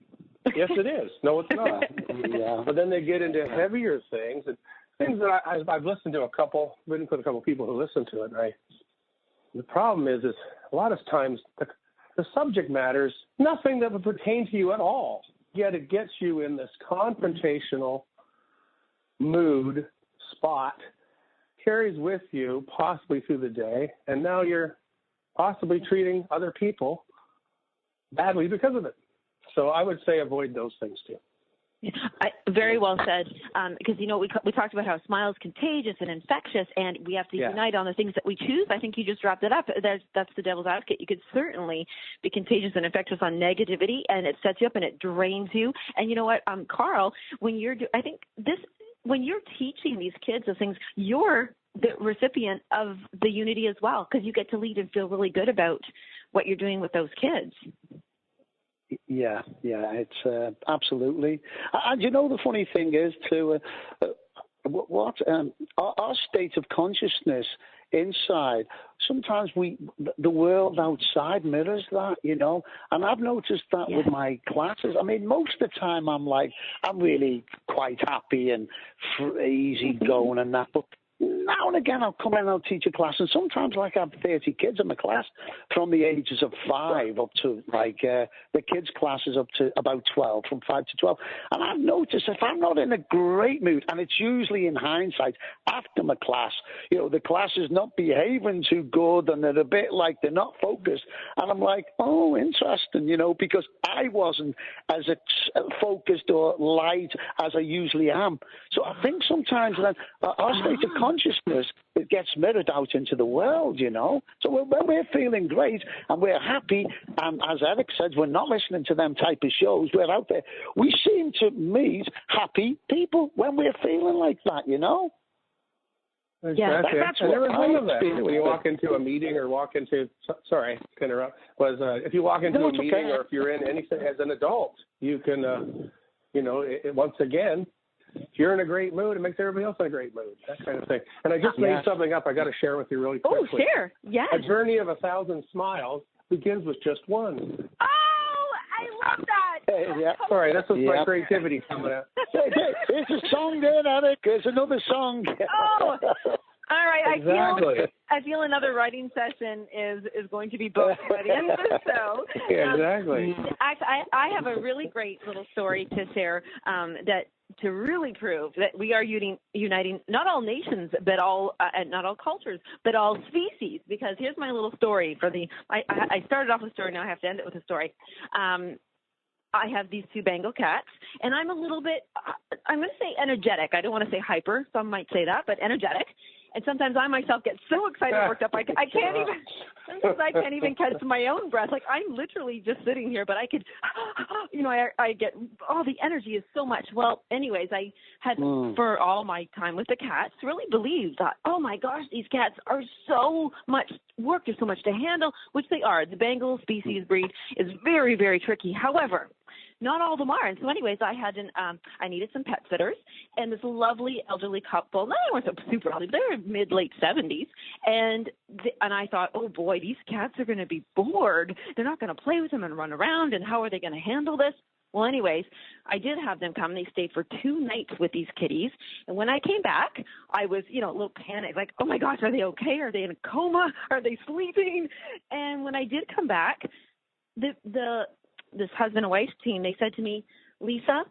Yes, it is. No, it's not. Yeah. But then they get into heavier things and things that I've listened to written with a couple people who listen to it. And the problem is a lot of times the subject matters nothing that would pertain to you at all. Yet it gets you in this confrontational mood spot, carries with you possibly through the day, and now you're possibly treating other people badly because of it. So I would say avoid those things too. Very well said. Because, we talked about how smile is contagious and infectious, and we have to unite on the things that we choose. I think you just wrapped it up. That's the devil's advocate. You could certainly be contagious and infectious on negativity, and it sets you up and it drains you. And you know what, Carl, when you're teaching these kids those things, you're the recipient of the unity as well, because you get to lead and feel really good about what you're doing with those kids. Yeah, it's absolutely. And the funny thing is too, our state of consciousness inside, sometimes the world outside mirrors that, and I've noticed that with my classes. I mean, most of the time I'm really quite happy and easy going and that, but now and again I'll come in and I'll teach a class, and sometimes I have 30 kids in my class from the ages of 5 up to the kids' classes up to about 12, from 5 to 12. And I've noticed if I'm not in a great mood, and it's usually in hindsight after my class, the class is not behaving too good and they're a bit like they're not focused, and I'm like, oh, interesting, because I wasn't as focused or light as I usually am. So I think sometimes that our state of consciousness, it gets mirrored out into the world, So when we're feeling great and we're happy, and as Eric said, we're not listening to them type of shows, we're out there, we seem to meet happy people when we're feeling like that, Exactly. Yeah, that's and what there was I one of that. feel. When you walk into a meeting or walk into, sorry to interrupt, if you walk into a meeting or if you're in anything as an adult, you can, once again, if you're in a great mood, it makes everybody else in a great mood, that kind of thing. And I just made something up I got to share with you really quickly. Oh, share. Yes. A journey of 1,000 smiles begins with just one. Oh, I love that. Sorry, this was my creativity coming out. There's a song there, Eric. There's another song. Oh, all right. Exactly. I feel another writing session is going to be booked by the end of the show. Exactly. I have a really great little story to share to really prove that we are uniting not all nations, but all and not all cultures, but all species. Because here's my little story I started off with a story, now I have to end it with a story. I have these 2 Bengal cats, and I'm a little bit, I'm going to say energetic. I don't want to say hyper. Some might say that, but energetic. And sometimes I myself get so excited and worked up, I can't even catch my own breath. Like, I'm literally just sitting here, but I could, I get, the energy is so much. Well, anyways, I had, for all my time with the cats, really believed that, oh my gosh, these cats are so much work, there's so much to handle, which they are. The Bengal species breed is very, very tricky. However, not all of them are. And so anyways, I needed some pet sitters, and this lovely elderly couple, they weren't so super elderly, they were mid-late 70s. And I thought, oh boy, these cats are going to be bored. They're not going to play with them and run around, and how are they going to handle this? Well, anyways, I did have them come. They stayed for 2 nights with these kitties. And when I came back, I was, a little panicked, like, oh my gosh, are they okay? Are they in a coma? Are they sleeping? And when I did come back, this husband and wife team, they said to me, Lisa,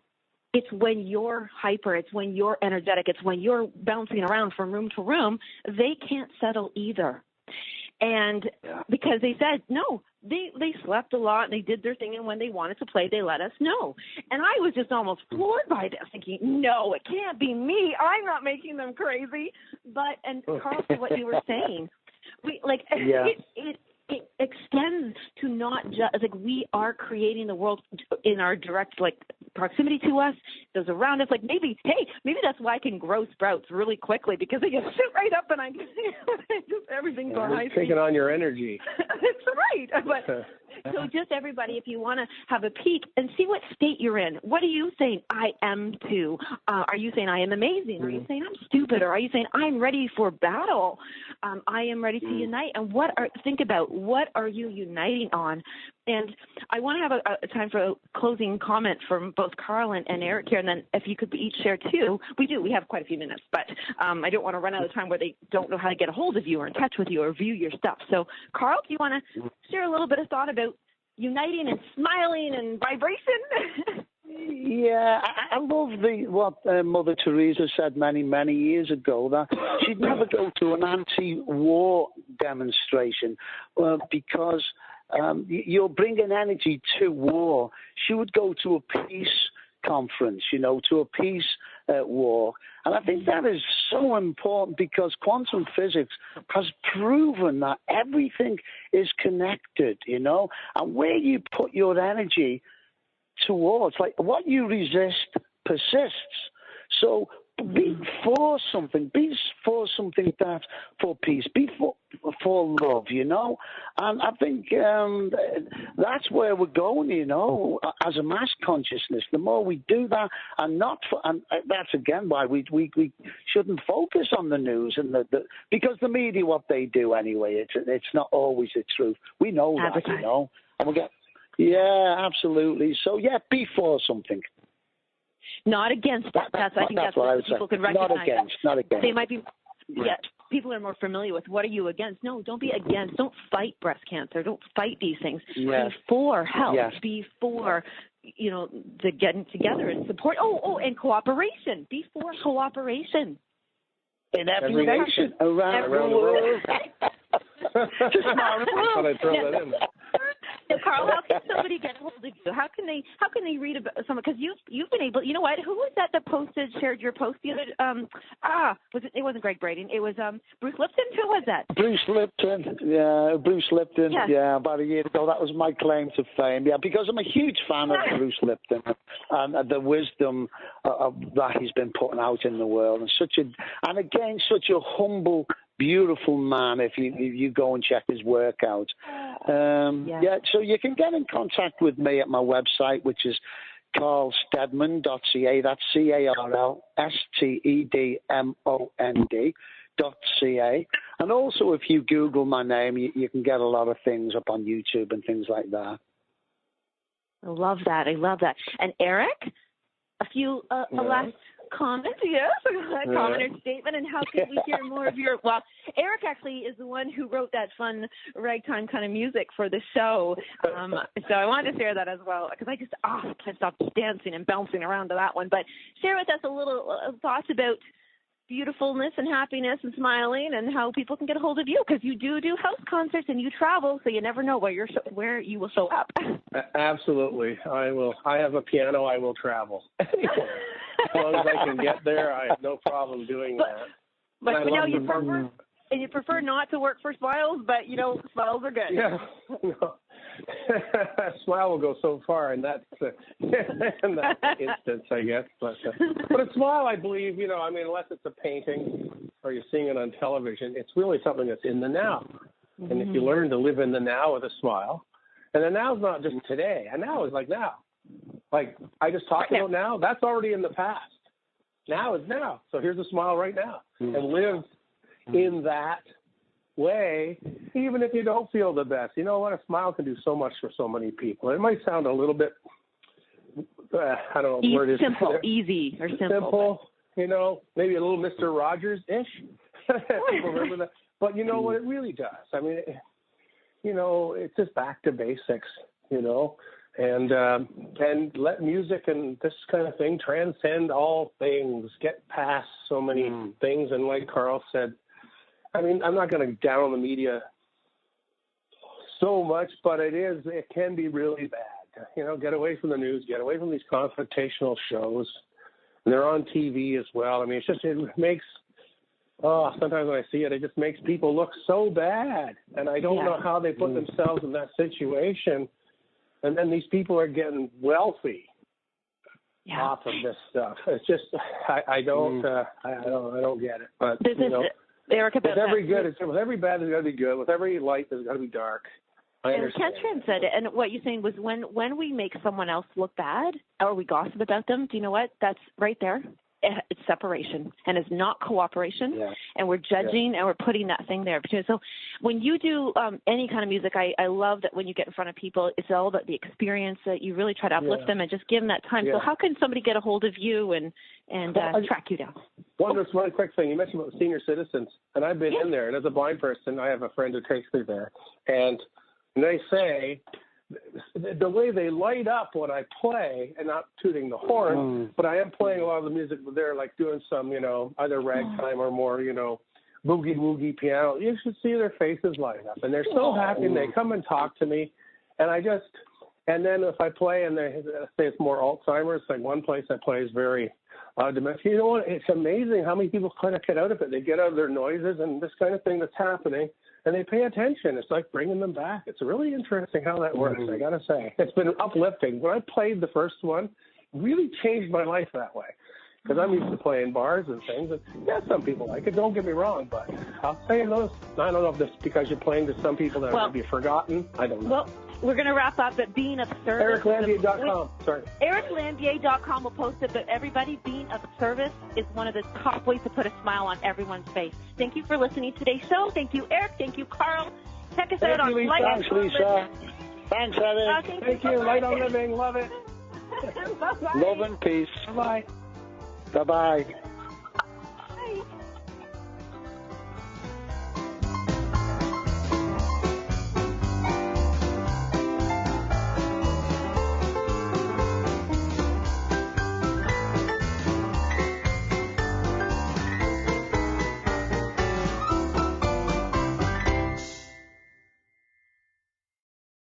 it's when you're hyper, it's when you're energetic, it's when you're bouncing around from room to room, they can't settle either. And because they said, no, they slept a lot and they did their thing, and when they wanted to play, they let us know. And I was just almost floored by this, thinking, no, it can't be me. I'm not making them crazy. But, and Carl, to what you were saying, it extends to not just, like, we are creating the world in our direct, like, proximity to us, those around us. Like, maybe that's why I can grow sprouts really quickly, because they just shoot right up and I just everything's on high speed. Taking on your energy. That's right. But so just everybody, if you want to have a peek and see what state you're in, what are you saying I am to? Are you saying I am amazing? Are you saying I'm stupid? Or are you saying I'm ready for battle? I am ready to unite. And think about, what are you uniting on? And I want to have a time for a closing comment from both Carl and Eric here, and then if you could each share too. We have quite a few minutes, but I don't want to run out of time where they don't know how to get a hold of you or in touch with you or view your stuff. So, Carl, do you want to share a little bit of thought about uniting and smiling and vibration? Yeah, I love what Mother Teresa said many, many years ago, that she'd never go to an anti-war demonstration because you're bringing energy to war. She would go to a peace conference, to a peace war. And I think that is so important, because quantum physics has proven that everything is connected, and where you put your energy towards, like, what you resist persists. So be for something that's for peace, be for love, and I think that's where we're going, as a mass consciousness. The more we do that, and that's again why we shouldn't focus on the news and because the media, what they do anyway, it's not always the truth. We know that, and we get. Yeah, absolutely. So, be for something. Not against that. I think that's what people can recognize. Not against. They might be, people are more familiar with, what are you against? No, don't be against. Don't fight breast cancer. Don't fight these things. Yes. Be for help. Yes. Be for, the getting together and support. And cooperation. Be for cooperation. In every nation around the world. Just thought I'd throw that in there. So, Carl, how can somebody get a hold of you? How can they read about someone? Because you've been able. You know what? Who was that shared your post the other? It wasn't Greg Braden. It was Bruce Lipton. Who was that? Bruce Lipton. Yeah, Bruce Lipton. Yes. Yeah, about a year ago. That was my claim to fame. Yeah, because I'm a huge fan of Bruce Lipton and the wisdom that he's been putting out in the world, and such a humble, beautiful man. If you go and check his work out, so you can get in contact with me at my website, which is carlstedmond.ca. That's carlstedmond.ca. And also, if you Google my name, you can get a lot of things up on YouTube and things like that. I love that. And Eric, a few last comments, comment or statement, and how can we hear more of your? Well, Eric actually is the one who wrote that fun ragtime kind of music for the show, so I wanted to share that as well, because I just can't stop dancing and bouncing around to that one. But share with us a little thoughts about beautifulness and happiness and smiling, and how people can get a hold of you, because you do house concerts and you travel, so you never know where you will show up. Absolutely, I will. I have a piano. I will travel. As long as I can get there, I have no problem doing that. But you prefer not to work for Smiles, but Smiles are good. Yeah, Smile will go so far in that instance, I guess. But a smile, I believe, unless it's a painting or you're seeing it on television, it's really something that's in the now. Mm-hmm. And if you learn to live in the now with a smile, and the now's not just today, and now is like now. Like I just talked about now, that's already in the past. Now is now. So here's a smile right now. Mm-hmm. And live in that way, even if you don't feel the best. You know what? A smile can do so much for so many people. It might sound a little bit, I don't know what word it is. Simple, easy, or simple. Maybe a little Mr. Rogers-ish. People remember that. But you know what? It really does. I mean, it's just back to basics, and let music and this kind of thing transcend all things, get past so many things. And like Carl said, I mean, I'm not going to down on the media so much, but it can be really bad. Get away from the news, get away from these confrontational shows. And they're on TV as well. I mean, it makes, sometimes when I see it, it just makes people look so bad. And I don't know how they put themselves in that situation. And then these people are getting wealthy off of this stuff. It's just, I don't get it. But, Eric, with every good, with every bad, there's got to be good. With every light, there's got to be dark. And Ken said it, and what you're saying was when we make someone else look bad or we gossip about them, do you know what? That's right there. It's separation, and it's not cooperation. And we're judging, and we're putting that thing there. So when you do any kind of music, I love that when you get in front of people, it's all about the experience, that you really try to uplift them and just give them that time. So how can somebody get a hold of you and track you down? One quick thing. You mentioned about senior citizens, and I've been in there. And as a blind person, I have a friend who takes me there. And they say the way they light up when I play, and not tooting the horn, but I am playing a lot of the music. They're like doing some, either ragtime or more, boogie-woogie piano. You should see their faces light up. And they're so happy, and they come and talk to me. And and then if I play and they say it's more Alzheimer's, like one place I play is very dementia. You know what? It's amazing how many people kind of get out of it. They get out of their noises and this kind of thing that's happening, and they pay attention. It's like bringing them back. It's really interesting how that works, I got to say. It's been uplifting. When I played the first one, it really changed my life that way. Because I'm used to playing bars and things. And some people like it, don't get me wrong, but I'll say those. I don't know if this is because you're playing to some people that will be forgotten. I don't know. Well, we're going to wrap up at being of service. EricLambier.com. Sorry. EricLambier.com will post it, but everybody, being of service is one of the top ways to put a smile on everyone's face. Thank you for listening to today's show. Thank you, Eric. Thank you, Carl. Check us out on Light. Thanks, Lisa. Thanks, Eric. Thank you. Light on Living. Love it. Bye-bye. Love and peace. Bye-bye. Bye-bye. Bye.